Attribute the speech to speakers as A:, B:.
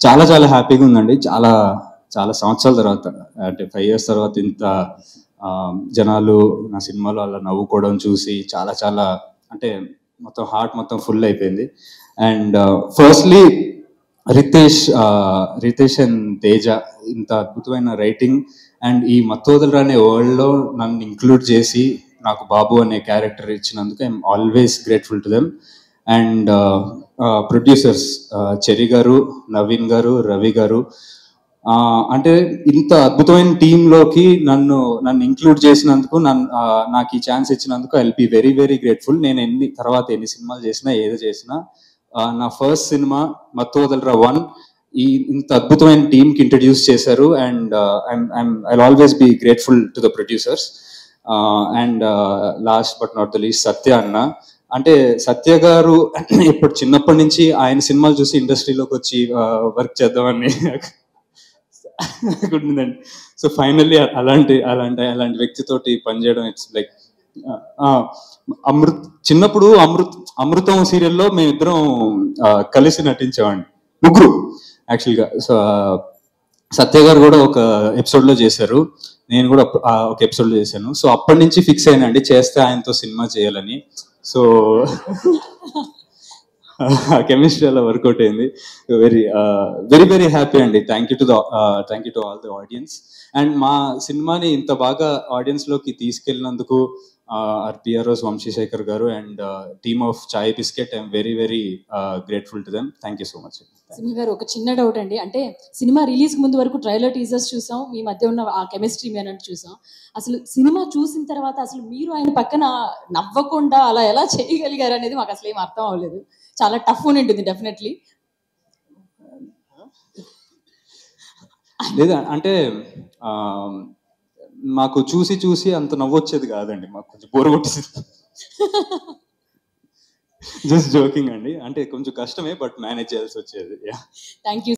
A: చాలా చాలా హ్యాపీగా ఉందండి. చాలా చాలా సంవత్సరాల తర్వాత, అంటే 5 years తర్వాత ఇంత జనాలు నా సినిమాలో అలా నవ్వుకోవడం చూసి చాలా చాలా, అంటే మొత్తం హార్ట్ మొత్తం ఫుల్ అయిపోయింది. And firstly Ritesh and Teja ఇంత అద్భుతమైన రైటింగ్ అండ్ ఈ మత్తోదలరా అనే వరల్డ్లో నన్ను ఇంక్లూడ్ చేసి నాకు బాబు అనే క్యారెక్టర్ ఇచ్చినందుకు I'm always grateful to them. And producers Cherry గారు, నవీన్ గారు, రవి గారు, అంటే ఇంత అద్భుతమైన టీంలోకి నన్ను ఇంక్లూడ్ చేసినందుకు, నాకు ఈ ఛాన్స్ ఇచ్చినందుకు I will be very very grateful. నేను ఎన్ని సినిమాలు చేసినా ఏదో చేసినా నా ఫస్ట్ సినిమా మత్తోదలరా 1 ఇంత అద్భుతమైన టీంకి ఇంట్రడ్యూస్ చేశారు. And I always be grateful to the producers. And last but not the least Satya అన్న. అంటే సత్య గారు ఇప్పుడు చిన్నప్పటి నుంచి ఆయన సినిమాలు చూసి ఇండస్ట్రీలోకి వచ్చి వర్క్ చేద్దామని అనుకుంటుందండి. సో ఫైనల్లీ అలాంటి వ్యక్తితోటి పనిచేయడం ఇట్స్ లైక్ చిన్నప్పుడు అమృతం సీరియల్లో మేమిద్దరం కలిసి నటించామండి, ముగ్గురు యాక్చువల్గా. సో సత్య గారు కూడా ఒక ఎపిసోడ్లో చేశారు, నేను కూడా ఒక ఎపిసోడ్లో చేశాను. సో అప్పటి నుంచి ఫిక్స్ అయినండి చేస్తే ఆయనతో సినిమా చేయాలని. సో కెమిస్ట్రీ అలా వర్కౌట్ అయింది. వెరీ వెరీ వెరీ హ్యాపీ అండి. Thank you to all the audience. And మా సినిమాని ఇంత బాగా ఆడియన్స్లోకి తీసుకెళ్ళినందుకు పిఆర్ఓస్ వంశీశేఖర్ గారు and team of chai biscuit, I'm very very grateful to them. Thank you so much.
B: సింహ గారు, ఒక చిన్న డౌట్ అండి. అంటే సినిమా రిలీజ్ ముందు వరకు ట్రైలర్ టీజర్స్ చూసాం, మీ మధ్య ఉన్న ఆ కెమిస్ట్రీ మీ అన్నట్టు చూసాం. అసలు సినిమా చూసిన తర్వాత అసలు మీరు ఆయన పక్కన నవ్వకుండా అలా ఎలా చేయగలిగారు అనేది మాకు అసలు ఏం అర్థం అవ్వలేదు. చాలా టఫ్ ఉంటుంది డెఫినెట్లీ.
A: లేదా అంటే మాకు చూసి అంత నవ్వొచ్చేది కాదండి, మాకు కొంచెం బోర్ కొట్టేది. జస్ట్ జోకింగ్ అండి, అంటే కొంచెం కష్టమే బట్ మేనేజ్ చేయాల్సి వచ్చేది.
B: Thank you.